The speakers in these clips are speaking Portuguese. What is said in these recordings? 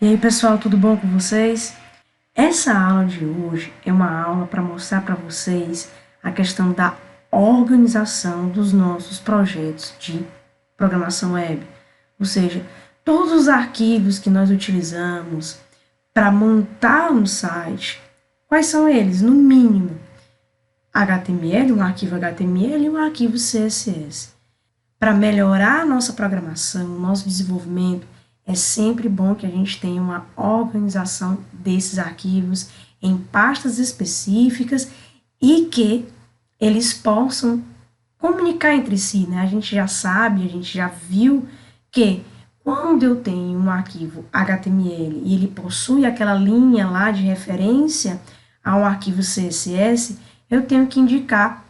E aí, pessoal, tudo bom com vocês? Essa aula de hoje é uma aula para mostrar para vocês a questão da organização dos nossos projetos de programação web. Ou seja, todos os arquivos que nós utilizamos para montar um site, quais são eles? No mínimo, HTML, um arquivo HTML e um arquivo CSS. Para melhorar a nossa programação, o nosso desenvolvimento, é sempre bom que a gente tenha uma organização desses arquivos em pastas específicas e que eles possam comunicar entre si, né? A gente já sabe, a gente já viu que quando eu tenho um arquivo HTML e ele possui aquela linha lá de referência ao arquivo CSS, eu tenho que indicar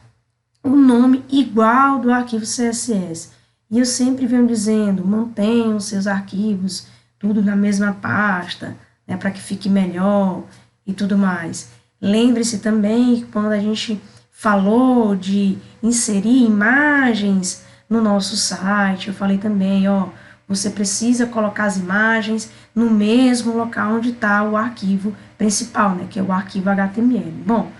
o nome igual do arquivo CSS. E eu sempre venho dizendo, mantenham seus arquivos tudo na mesma pasta, né, para que fique melhor e tudo mais. Lembre-se também que quando a gente falou de inserir imagens no nosso site, eu falei também, ó, você precisa colocar as imagens no mesmo local onde está o arquivo principal, né, que é o arquivo HTML. Bom,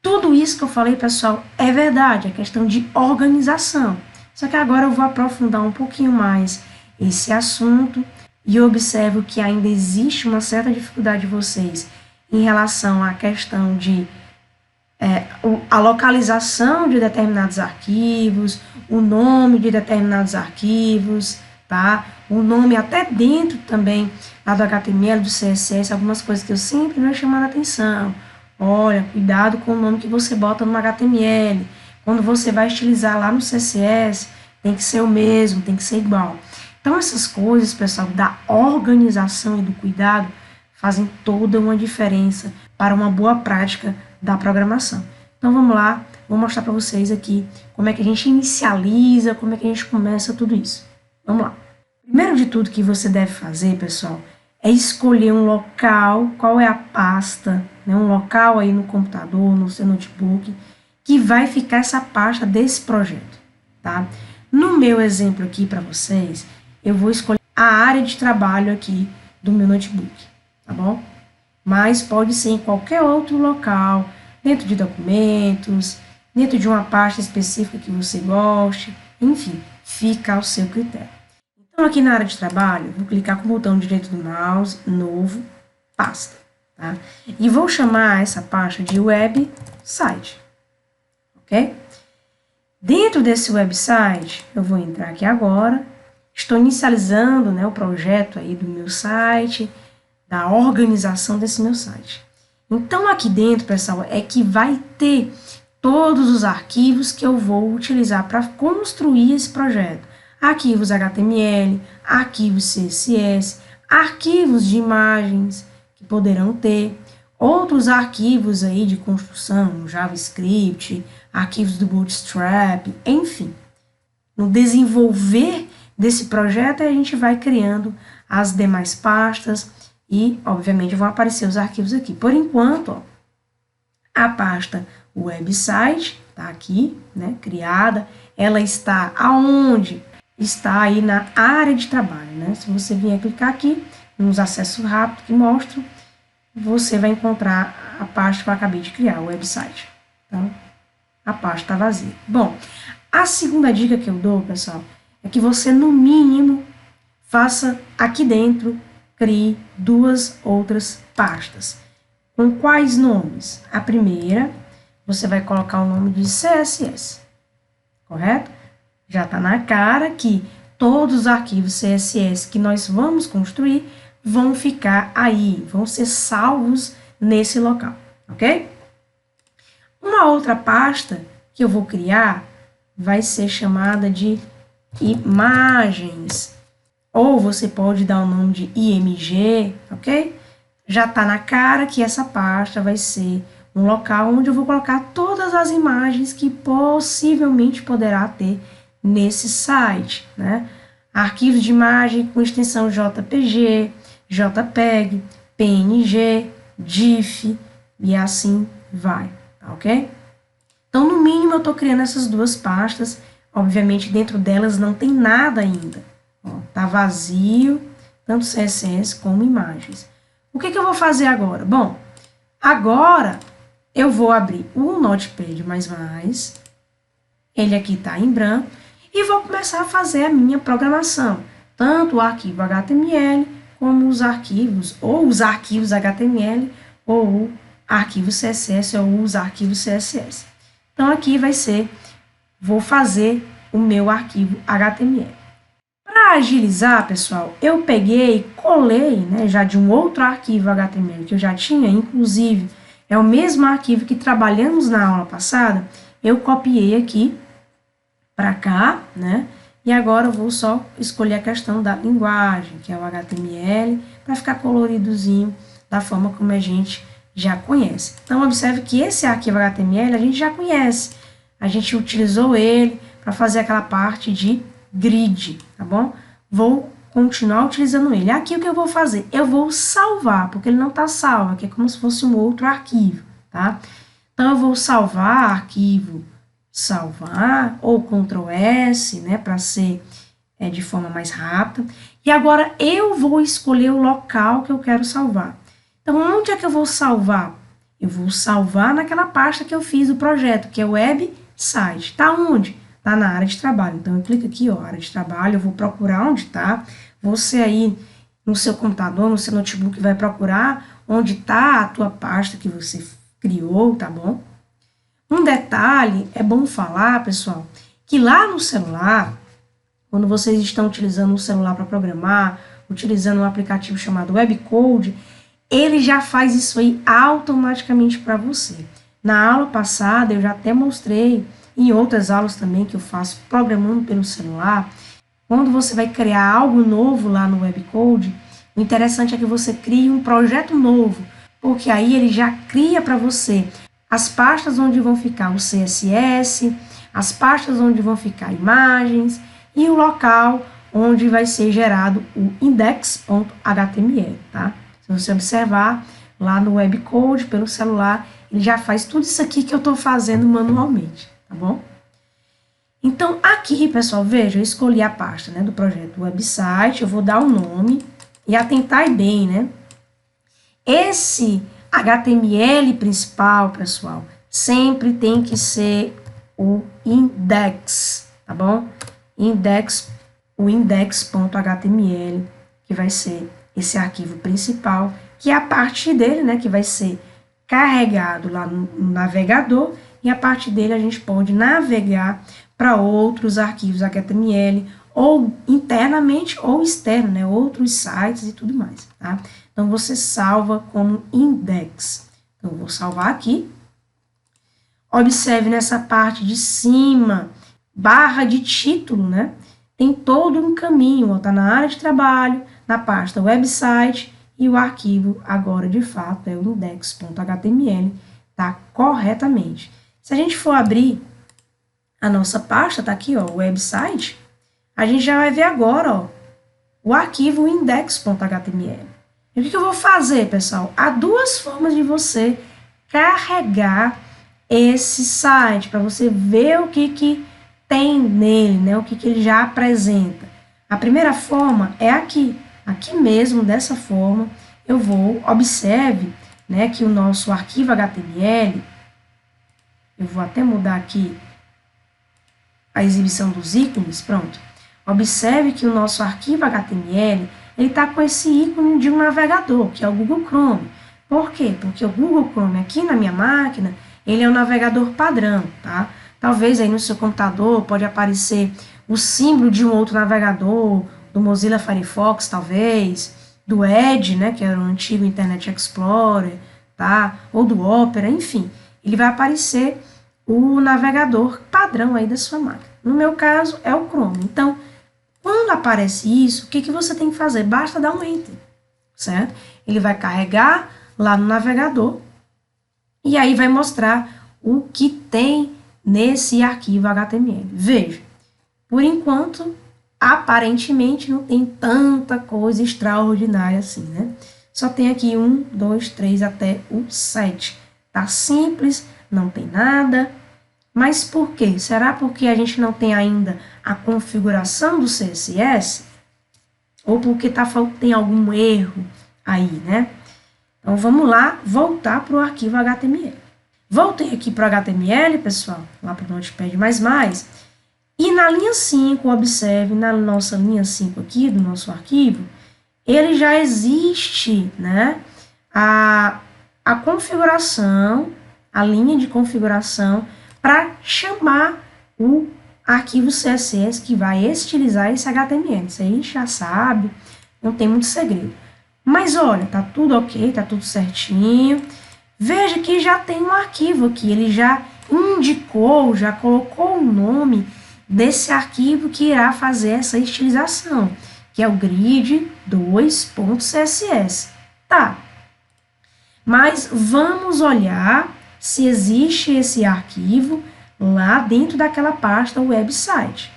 tudo isso que eu falei, pessoal, é verdade, é questão de organização. Só que agora eu vou aprofundar um pouquinho mais esse assunto e observo que ainda existe uma certa dificuldade de vocês em relação à questão de a localização de determinados arquivos, o nome de determinados arquivos, tá? O nome até dentro também lá do HTML, do CSS, algumas coisas que eu sempre venho chamando a atenção. Olha, cuidado com o nome que você bota no HTML. Quando você vai estilizar lá no CSS, tem que ser o mesmo, tem que ser igual. Então, essas coisas, pessoal, da organização e do cuidado, fazem toda uma diferença para uma boa prática da programação. Então, vamos lá, vou mostrar para vocês aqui como é que a gente inicializa, como é que a gente começa tudo isso. Vamos lá. Primeiro de tudo que você deve fazer, pessoal, é escolher um local, qual é a pasta, né, um local aí no computador, no seu notebook, que vai ficar essa pasta desse projeto, tá? No meu exemplo aqui para vocês, eu vou escolher a área de trabalho aqui do meu notebook, tá bom? Mas pode ser em qualquer outro local, dentro de documentos, dentro de uma pasta específica que você goste, enfim, fica ao seu critério. Então, aqui na área de trabalho, eu vou clicar com o botão direito do mouse, novo, pasta, tá? E vou chamar essa pasta de website. Ok? Dentro desse website, eu vou entrar aqui agora, estou inicializando, né, o projeto aí do meu site, da organização desse meu site. Então, aqui dentro, pessoal, é que vai ter todos os arquivos que eu vou utilizar para construir esse projeto. Arquivos HTML, arquivos CSS, arquivos de imagens que poderão ter, outros arquivos aí de construção, JavaScript, arquivos do Bootstrap, enfim. No desenvolver desse projeto, a gente vai criando as demais pastas e, obviamente, vão aparecer os arquivos aqui. Por enquanto, ó, a pasta website está aqui, né, criada. Ela está aonde? Está aí na área de trabalho, né? Se você vier clicar aqui, nos acessos rápidos que mostram, você vai encontrar a pasta que eu acabei de criar, o website. Então, a pasta está vazia. Bom, a segunda dica que eu dou, pessoal, é que você, no mínimo, faça aqui dentro, crie duas outras pastas. Com quais nomes? A primeira, você vai colocar o nome de CSS, correto? Já está na cara que todos os arquivos CSS que nós vamos construir vão ficar aí, vão ser salvos nesse local, ok? Uma outra pasta que eu vou criar vai ser chamada de imagens, ou você pode dar o nome de IMG, ok? Já está na cara que essa pasta vai ser um local onde eu vou colocar todas as imagens que possivelmente poderá ter nesse site, né? Arquivos de imagem com extensão JPG, JPEG, PNG, GIF e assim vai, tá ok? Então, no mínimo, eu estou criando essas duas pastas. Obviamente, dentro delas não tem nada ainda. Ó, tá vazio, tanto CSS como imagens. O que eu vou fazer agora? Bom, agora eu vou abrir o Notepad++, ele aqui está em branco, e vou começar a fazer a minha programação, tanto o arquivo HTML, como os arquivos, ou os arquivos HTML, ou o arquivo CSS, ou os arquivos CSS. Então, aqui vai ser, vou fazer o meu arquivo HTML. Para agilizar, pessoal, eu peguei e colei, né, já de um outro arquivo HTML que eu já tinha, inclusive, é o mesmo arquivo que trabalhamos na aula passada, eu copiei aqui para cá, né, e agora eu vou só escolher a questão da linguagem, que é o HTML, para ficar coloridozinho da forma como a gente já conhece. Então, observe que esse arquivo HTML a gente já conhece. A gente utilizou ele para fazer aquela parte de grid, tá bom? Vou continuar utilizando ele. Aqui o que eu vou fazer? Eu vou salvar, porque ele não está salvo, aqui é como se fosse um outro arquivo, tá? Então, eu vou salvar arquivo, salvar, ou Ctrl S, né, para ser de forma mais rápida. E agora eu vou escolher o local que eu quero salvar. Então, onde é que eu vou salvar? Eu vou salvar naquela pasta que eu fiz o projeto, que é o website. Tá onde? Tá na área de trabalho. Então, eu clico aqui, ó, área de trabalho, eu vou procurar onde tá. Você aí, no seu computador, no seu notebook, vai procurar onde tá a tua pasta que você criou, tá bom? Um detalhe, é bom falar, pessoal, que lá no celular, quando vocês estão utilizando o celular para programar, utilizando um aplicativo chamado Webcode, ele já faz isso aí automaticamente para você. Na aula passada, eu já até mostrei, em outras aulas também que eu faço programando pelo celular, quando você vai criar algo novo lá no Webcode, o interessante é que você crie um projeto novo, porque aí ele já cria para você as pastas onde vão ficar o CSS, as pastas onde vão ficar imagens e o local onde vai ser gerado o index.html, tá? Se você observar lá no Webcode, pelo celular, ele já faz tudo isso aqui que eu estou fazendo manualmente, tá bom? Então, aqui, pessoal, veja, eu escolhi a pasta, né, do projeto website, eu vou dar um nome e atentar bem, né? Esse HTML principal, pessoal, sempre tem que ser o index, tá bom? O index.html, que vai ser esse arquivo principal, que é a partir dele, né, que vai ser carregado lá no navegador, e a partir dele a gente pode navegar para outros arquivos HTML, ou internamente ou externo, né, outros sites e tudo mais, tá? Então, você salva como index. Então, eu vou salvar aqui. Observe nessa parte de cima, barra de título, né? Tem todo um caminho, está na área de trabalho, na pasta website, e o arquivo agora, de fato, é o index.html, tá corretamente. Se a gente for abrir a nossa pasta, tá aqui, ó, o website, a gente já vai ver agora, ó, o arquivo index.html. E o que eu vou fazer, pessoal? Há duas formas de você carregar esse site, para você ver o que tem nele, né? O que ele já apresenta. A primeira forma é aqui mesmo, dessa forma, eu vou, observe, né, que o nosso arquivo HTML, eu vou até mudar aqui a exibição dos ícones, pronto. Observe que o nosso arquivo HTML, ele está com esse ícone de um navegador, que é o Google Chrome. Por quê? Porque o Google Chrome aqui na minha máquina, ele é um navegador padrão, tá? Talvez aí no seu computador pode aparecer o símbolo de um outro navegador, do Mozilla Firefox, talvez, do Edge, né, que era o antigo Internet Explorer, tá? Ou do Opera, enfim. Ele vai aparecer o navegador padrão aí da sua máquina. No meu caso, é o Chrome. Então, quando aparece isso, o que você tem que fazer? Basta dar um Enter, certo? Ele vai carregar lá no navegador e aí vai mostrar o que tem nesse arquivo HTML. Veja, por enquanto, aparentemente não tem tanta coisa extraordinária assim, né? Só tem aqui 1, 2, 3 até o 7. Tá simples, não tem nada. Mas por quê? Será porque a gente não tem ainda a configuração do CSS? ou porque tem algum erro aí, né? Então, vamos lá, voltar para o arquivo HTML. Voltei aqui para o HTML, pessoal, lá para o Notepad++, e na linha 5, observe, na nossa linha 5 aqui, do nosso arquivo, ele já existe, né, a configuração, a linha de configuração, para chamar o arquivo CSS que vai estilizar esse HTML. Isso aí a gente já sabe, não tem muito segredo. Mas olha, tá tudo ok, tá tudo certinho. Veja que já tem um arquivo aqui, ele já indicou, já colocou o nome desse arquivo que irá fazer essa estilização, que é o grid2.css. Tá, mas vamos olhar se existe esse arquivo lá dentro daquela pasta website.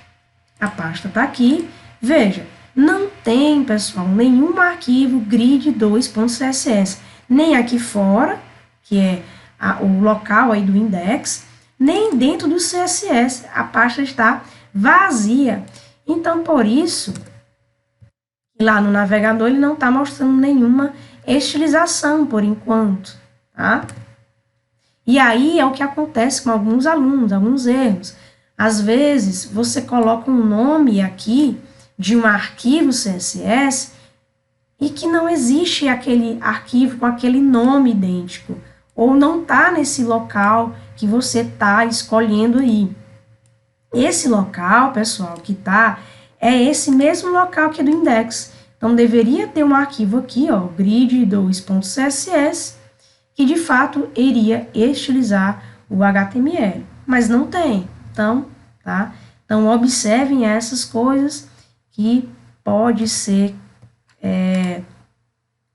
A pasta está aqui, veja, não tem, pessoal, nenhum arquivo grid2.css, nem aqui fora, que é o local aí do index, nem dentro do CSS, a pasta está vazia. Então, por isso, lá no navegador ele não está mostrando nenhuma estilização por enquanto, tá? E aí é o que acontece com alguns alunos, alguns erros. Às vezes, você coloca um nome aqui de um arquivo CSS e que não existe aquele arquivo com aquele nome idêntico, ou não está nesse local que você está escolhendo aí. Esse local, pessoal, que está, é esse mesmo local que é do index. Então, deveria ter um arquivo aqui, ó, grid2.css, que de fato iria estilizar o HTML, mas não tem. Então, tá? Então, observem essas coisas que pode ser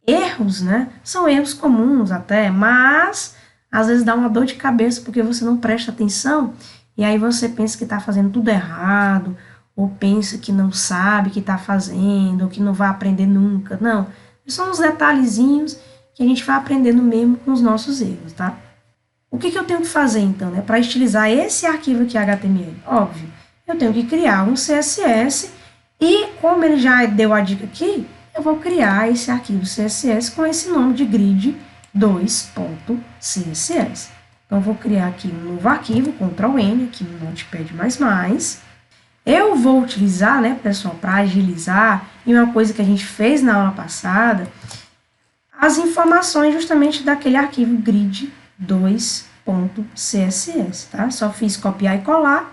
erros, né? São erros comuns até, mas às vezes dá uma dor de cabeça porque você não presta atenção e aí você pensa que está fazendo tudo errado, ou pensa que não sabe o que está fazendo, ou que não vai aprender nunca. Não, são uns detalhezinhos que a gente vai aprendendo mesmo com os nossos erros, tá? O que eu tenho que fazer, então, né, para estilizar esse arquivo aqui HTML? Óbvio, eu tenho que criar um CSS e, como ele já deu a dica aqui, eu vou criar esse arquivo CSS com esse nome de grid2.css. Então, eu vou criar aqui um novo arquivo, Ctrl N, aqui no Notepad++. Eu vou utilizar, né, pessoal, para agilizar, e uma coisa que a gente fez na aula passada, as informações justamente daquele arquivo grid2.css, tá? Só fiz copiar e colar.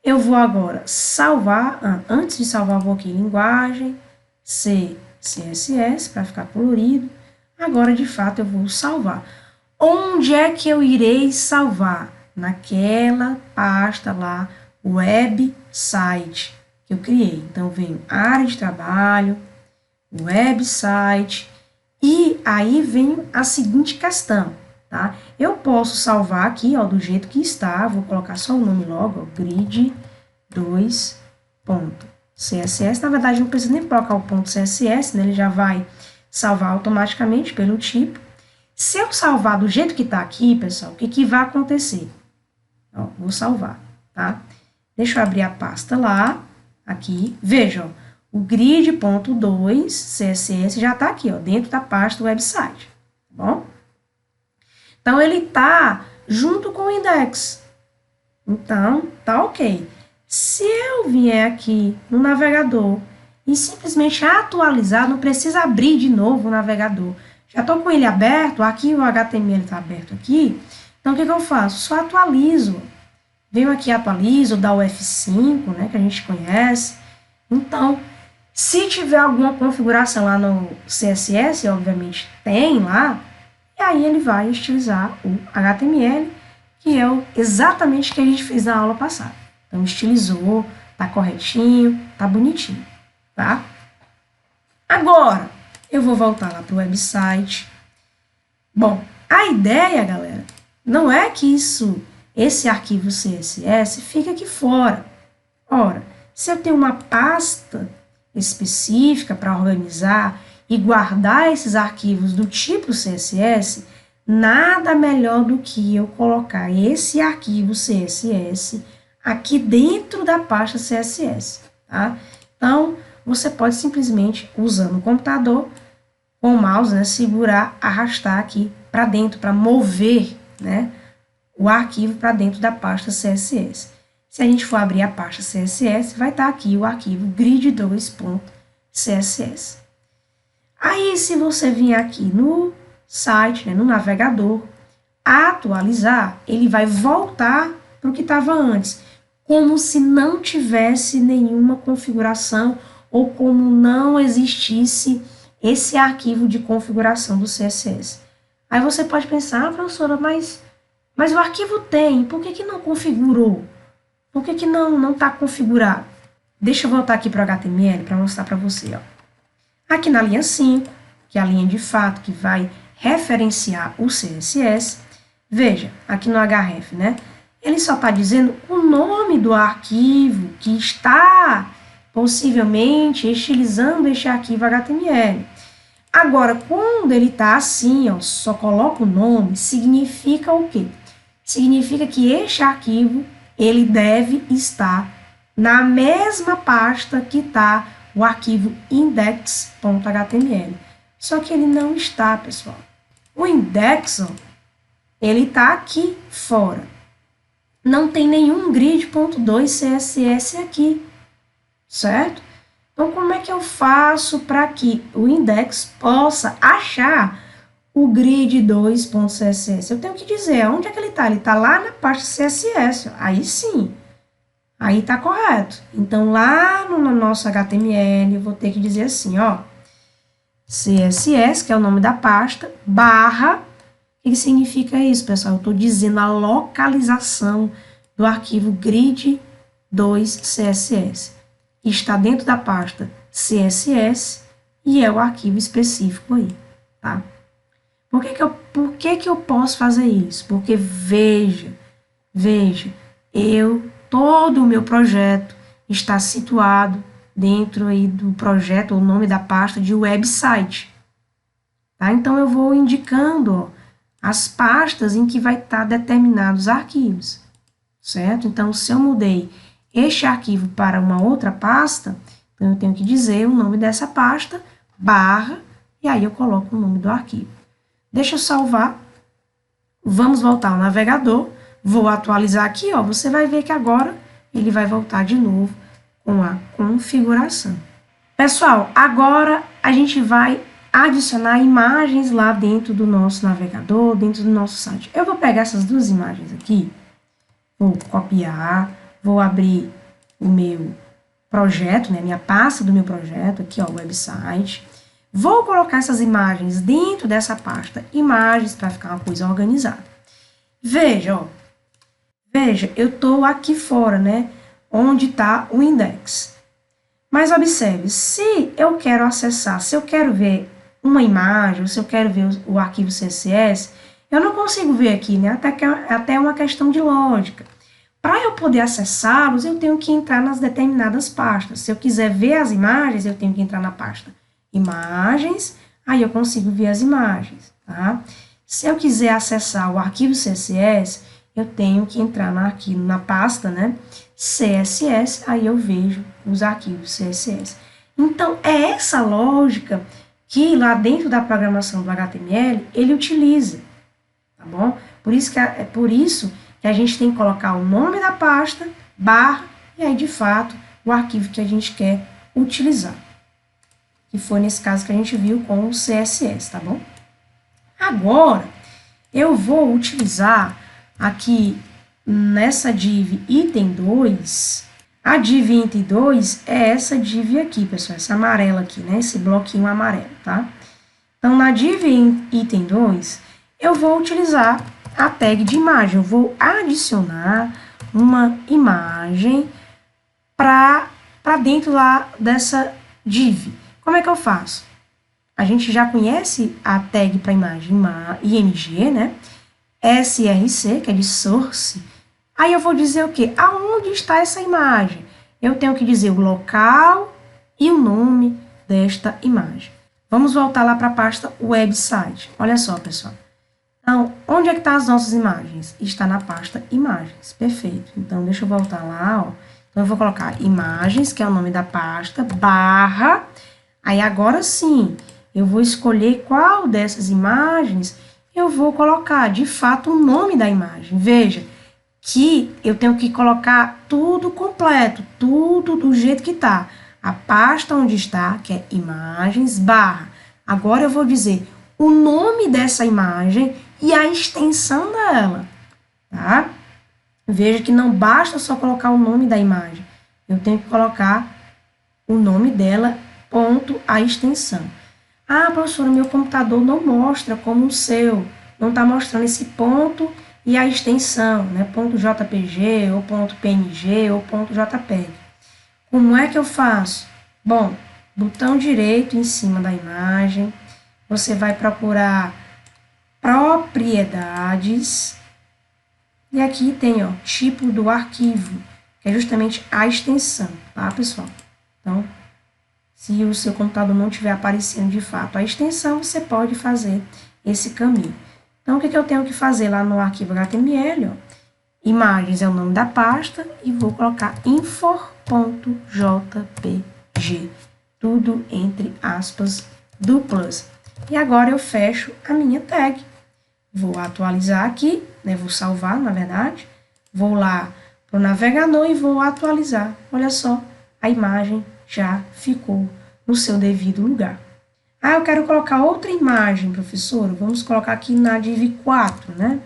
Eu vou agora salvar, antes de salvar, eu vou aqui em linguagem, CSS, para ficar colorido. Agora, de fato, eu vou salvar. Onde é que eu irei salvar? Naquela pasta lá, website, que eu criei. Então, venho área de trabalho, website, e aí vem a seguinte questão, tá? Eu posso salvar aqui, ó, do jeito que está, vou colocar só o nome logo, ó, grid2.css. Na verdade, não precisa nem colocar o ponto .css, né? Ele já vai salvar automaticamente pelo tipo. Se eu salvar do jeito que está aqui, pessoal, o que vai acontecer? Ó, vou salvar, tá? Deixa eu abrir a pasta lá, aqui, veja, ó, o grid.2 CSS já está aqui, ó, dentro da pasta do website, tá bom? Então, ele está junto com o index. Então, tá ok. Se eu vier aqui no navegador e simplesmente atualizar, não precisa abrir de novo o navegador. Já estou com ele aberto, aqui o HTML está aberto aqui. Então, o que eu faço? Só atualizo. Venho aqui, atualizo, dá o F5, né, que a gente conhece. Então, se tiver alguma configuração lá no CSS, obviamente tem lá, e aí ele vai estilizar o HTML, que é exatamente o que a gente fez na aula passada. Então, estilizou, tá corretinho, tá bonitinho, tá? Agora, eu vou voltar lá para o website. Bom, a ideia, galera, não é que esse arquivo CSS fica aqui fora. Ora, se eu tenho uma pasta específica para organizar e guardar esses arquivos do tipo CSS, nada melhor do que eu colocar esse arquivo CSS aqui dentro da pasta CSS, tá? Então, você pode simplesmente, usando o computador, com o mouse, né, segurar, arrastar aqui para dentro, para mover, né, o arquivo para dentro da pasta CSS. Se a gente for abrir a pasta CSS, vai estar aqui o arquivo grid2.css. Aí, se você vir aqui no site, né, no navegador, atualizar, ele vai voltar para o que estava antes, como se não tivesse nenhuma configuração ou como não existisse esse arquivo de configuração do CSS. Aí você pode pensar, professora, mas o arquivo tem, por que não configurou? Por que não está configurado? Deixa eu voltar aqui para o HTML para mostrar para você. Ó. Aqui na linha 5, que é a linha de fato que vai referenciar o CSS, veja, aqui no href, né? Ele só está dizendo o nome do arquivo que está possivelmente estilizando este arquivo HTML. Agora, quando ele está assim, ó, só coloca o nome, significa o quê? Significa que este arquivo, ele deve estar na mesma pasta que está o arquivo index.html. Só que ele não está, pessoal. O index, ó, ele está aqui fora. Não tem nenhum grid.2css aqui, certo? Então, como é que eu faço para que o index possa achar o grid2.css? Eu tenho que dizer onde é que ele está. Ele está lá na pasta CSS. Aí sim, aí está correto. Então, lá no nosso HTML, eu vou ter que dizer assim, ó, CSS, que é o nome da pasta, barra. O que significa isso, pessoal? Eu estou dizendo a localização do arquivo grid2css. Está dentro da pasta CSS e é o arquivo específico aí, tá? Por que eu posso fazer isso? Porque veja, todo o meu projeto está situado dentro aí do projeto, o nome da pasta de website, tá? Então, eu vou indicando, ó, as pastas em que vai estar determinados arquivos, certo? Então, se eu mudei este arquivo para uma outra pasta, então eu tenho que dizer o nome dessa pasta, barra, e aí eu coloco o nome do arquivo. Deixa eu salvar, vamos voltar ao navegador, vou atualizar aqui, ó, você vai ver que agora ele vai voltar de novo com a configuração. Pessoal, agora a gente vai adicionar imagens lá dentro do nosso navegador, dentro do nosso site. Eu vou pegar essas duas imagens aqui, vou copiar, vou abrir o meu projeto, né, minha pasta do meu projeto, aqui, ó, o website. Vou colocar essas imagens dentro dessa pasta, imagens, para ficar uma coisa organizada. Veja, ó, veja, eu estou aqui fora, né, onde está o index. Mas observe, se eu quero acessar, se eu quero ver uma imagem, ou se eu quero ver o arquivo CSS, eu não consigo ver aqui, né, até uma questão de lógica. Para eu poder acessá-los, eu tenho que entrar nas determinadas pastas. Se eu quiser ver as imagens, eu tenho que entrar na pasta Imagens, aí eu consigo ver as imagens, tá? Se eu quiser acessar o arquivo CSS, eu tenho que entrar na pasta, né, CSS, aí eu vejo os arquivos CSS. Então, é essa lógica que lá dentro da programação do HTML, ele utiliza, tá bom? É por isso que a gente tem que colocar o nome da pasta, barra, e aí, de fato, o arquivo que a gente quer utilizar. Que foi nesse caso que a gente viu com o CSS, tá bom? Agora, eu vou utilizar aqui nessa div item 2, a div item 2 é essa div aqui, pessoal, essa amarela aqui, né? Esse bloquinho amarelo, tá? Então, na div item 2, eu vou utilizar a tag de imagem. Eu vou adicionar uma imagem para dentro lá dessa div. Como é que eu faço? A gente já conhece a tag para imagem img, né? src, que é de source. Aí eu vou dizer o quê? Aonde está essa imagem? Eu tenho que dizer o local e o nome desta imagem. Vamos voltar lá para a pasta website. Olha só, pessoal. Então, onde é que estão as nossas imagens? Está na pasta imagens. Perfeito. Então, deixa eu voltar lá, ó. Então, eu vou colocar imagens, que é o nome da pasta, barra. Aí, agora sim, eu vou escolher qual dessas imagens eu vou colocar, de fato, o nome da imagem. Veja que eu tenho que colocar tudo completo, tudo do jeito que está. A pasta onde está, que é imagens, barra. Agora eu vou dizer o nome dessa imagem e a extensão dela, tá? Veja que não basta só colocar o nome da imagem. Eu tenho que colocar o nome dela, ponto, a extensão. Ah, professora, meu computador não mostra como o seu. Não está mostrando esse ponto e a extensão, né? Ponto .jpg, ou ponto .png, ou ponto .jpeg. Como é que eu faço? Bom, botão direito em cima da imagem, você vai procurar propriedades, e aqui tem, ó, tipo do arquivo, que é justamente a extensão, tá, pessoal? Então, se o seu computador não estiver aparecendo de fato a extensão, você pode fazer esse caminho. Então, o que eu tenho que fazer lá no arquivo HTML? Ó, imagens é o nome da pasta e vou colocar infor.jpg, tudo entre aspas duplas. E agora eu fecho a minha tag. Vou atualizar aqui, né? Vou salvar, na verdade. Vou lá para o navegador e vou atualizar. Olha só, a imagem já ficou no seu devido lugar. Ah, eu quero colocar outra imagem, professor. Vamos colocar aqui na div 4, né?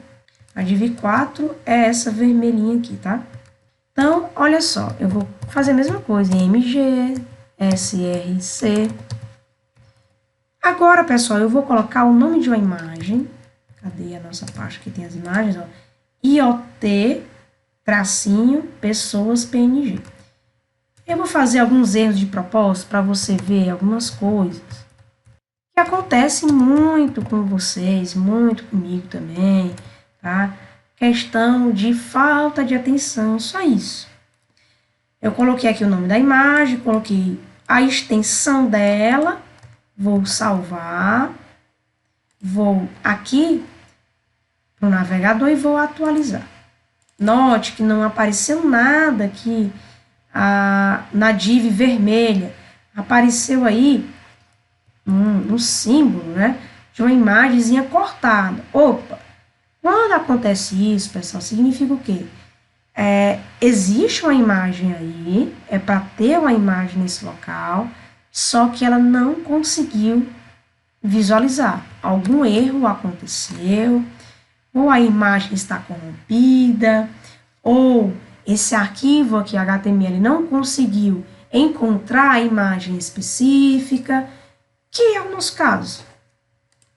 A div 4 é essa vermelhinha aqui, tá? Então, olha só, eu vou fazer a mesma coisa em MG, SRC. Agora, pessoal, eu vou colocar o nome de uma imagem. Cadê a nossa pasta que tem as imagens? Ó? IoT, tracinho, pessoas, PNG. Eu vou fazer alguns erros de propósito para você ver algumas coisas que acontecem muito com vocês, muito comigo também, tá? Questão de falta de atenção, só isso. Eu coloquei aqui o nome da imagem, coloquei a extensão dela, vou salvar, vou aqui para o navegador e vou atualizar. Note que não apareceu nada aqui na div vermelha. Apareceu aí um símbolo, né, de uma imagenzinha cortada. Opa! Quando acontece isso, pessoal, significa o quê? Existe uma imagem aí, é para ter uma imagem nesse local, só que ela não conseguiu visualizar. Algum erro aconteceu, ou a imagem está corrompida, ou esse arquivo aqui, HTML, não conseguiu encontrar a imagem específica, que é o nosso caso,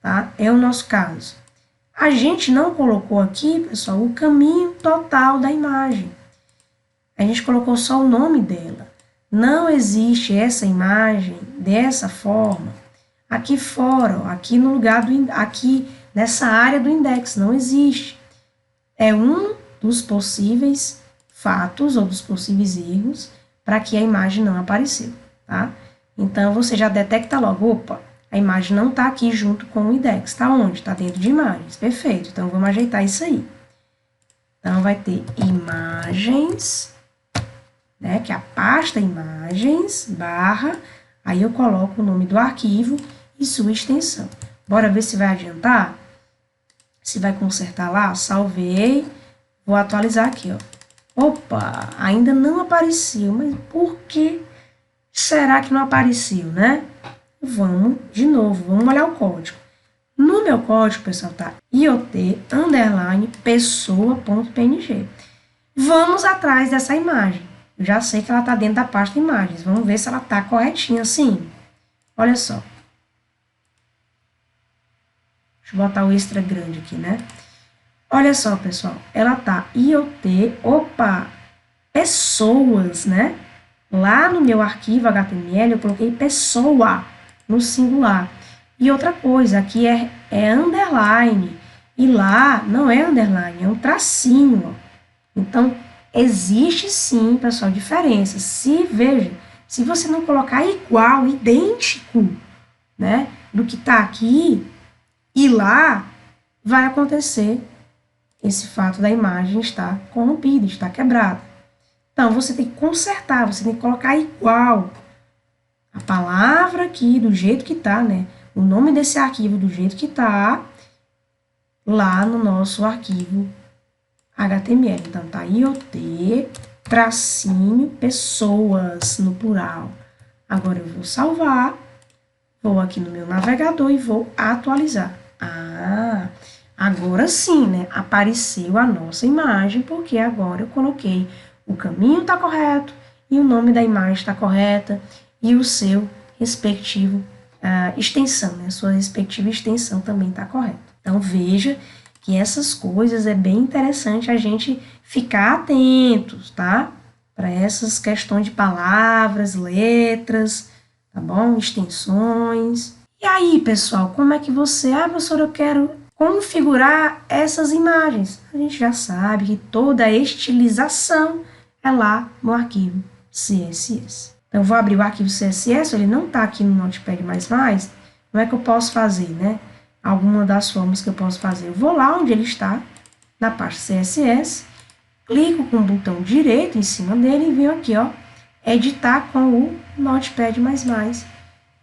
tá? É o nosso caso. A gente não colocou aqui, pessoal, o caminho total da imagem. A gente colocou só o nome dela. Não existe essa imagem dessa forma aqui fora, ó, aqui no lugar aqui nessa área do index, não existe. É um dos possíveis fatos ou dos possíveis erros para que a imagem não apareceu, tá? Então, você já detecta logo, opa, a imagem não está aqui junto com o index. Está onde? Está dentro de imagens. Perfeito. Então, vamos ajeitar isso aí. Então, vai ter imagens, né, que é a pasta imagens, barra, aí eu coloco o nome do arquivo e sua extensão. Bora ver se vai adiantar? Se vai consertar lá? Salvei. Vou atualizar aqui, ó. Opa, ainda não apareceu, mas por que será que não apareceu, né? Vamos de novo, vamos olhar o código. No meu código, pessoal, tá IoT underline pessoa.png. Vamos atrás dessa imagem. Eu já sei que ela está dentro da pasta imagens. Vamos ver se ela está corretinha assim. Olha só. Deixa eu botar o extra grande aqui, né? Olha só, pessoal. Ela tá IoT, pessoas, né? Lá no meu arquivo HTML eu coloquei pessoa no singular. E outra coisa, aqui é underline. E lá não é underline, é um tracinho, ó. Então, existe sim, pessoal, diferença. Veja, se você não colocar igual, idêntico, né, do que está aqui e lá, vai acontecer esse fato da imagem estar corrompida, estar quebrada. Então, você tem que consertar, você tem que colocar igual a palavra aqui do jeito que tá, né? O nome desse arquivo do jeito que tá lá no nosso arquivo HTML. Então, tá IoT, tracinho, pessoas, no plural. Agora, eu vou salvar, vou aqui no meu navegador e vou atualizar. Ah, agora sim, né? Apareceu a nossa imagem, porque agora eu coloquei o caminho tá correto e o nome da imagem está correta e o seu respectivo extensão, né? Sua respectiva extensão também está correta. Então, veja que essas coisas é bem interessante a gente ficar atentos, tá? Para essas questões de palavras, letras, tá bom? Extensões. E aí, pessoal, como é que você... professora, eu quero configurar essas imagens. A gente já sabe que toda a estilização é lá no arquivo CSS. Então, eu vou abrir o arquivo CSS, ele não está aqui no Notepad++, como é que eu posso fazer, né? Alguma das formas que eu posso fazer. Eu vou lá onde ele está, na pasta CSS, clico com o botão direito em cima dele e venho aqui, ó, editar com o Notepad++,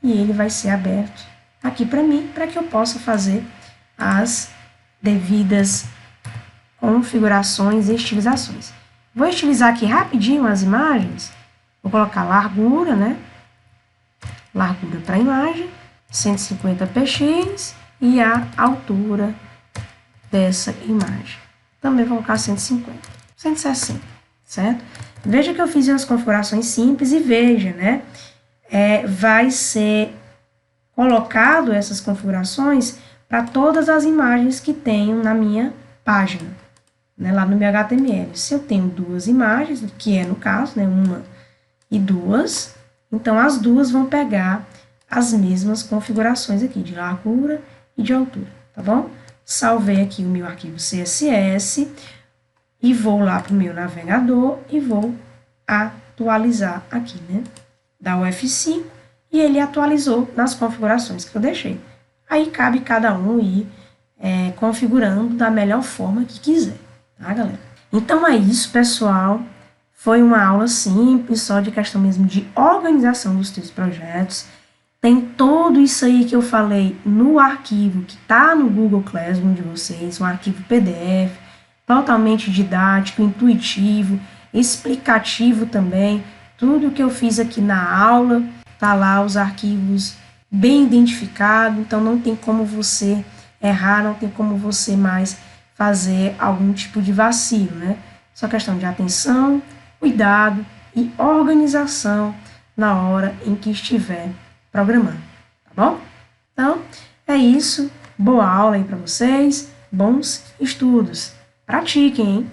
e ele vai ser aberto aqui para mim, para que eu possa fazer as devidas configurações e estilizações. Vou estilizar aqui rapidinho as imagens, vou colocar largura, né? Largura para a imagem, 150 px, e a altura dessa imagem. Também vou colocar 150, 160, certo? Veja que eu fiz umas configurações simples e veja, né? Vai ser colocado essas configurações para todas as imagens que tenho na minha página, né? Lá no meu HTML. Se eu tenho duas imagens, que é no caso, né? Uma e duas, então as duas vão pegar as mesmas configurações aqui, de largura e de altura, tá bom? Salvei aqui o meu arquivo CSS e vou lá para o meu navegador e vou atualizar aqui, né? Dá o F5 e ele atualizou nas configurações que eu deixei. Aí cabe cada um ir configurando da melhor forma que quiser, tá, galera? Então é isso, pessoal. Foi uma aula simples, só de questão mesmo de organização dos teus projetos. Tem tudo isso aí que eu falei no arquivo que está no Google Classroom de vocês, um arquivo PDF, totalmente didático, intuitivo, explicativo também. Tudo que eu fiz aqui na aula, tá lá os arquivos bem identificados, então não tem como você errar, não tem como você mais fazer algum tipo de vacilo, né? Só questão de atenção, cuidado e organização na hora em que estiver programando, tá bom? Então, é isso. Boa aula aí para vocês. Bons estudos. Pratiquem, hein?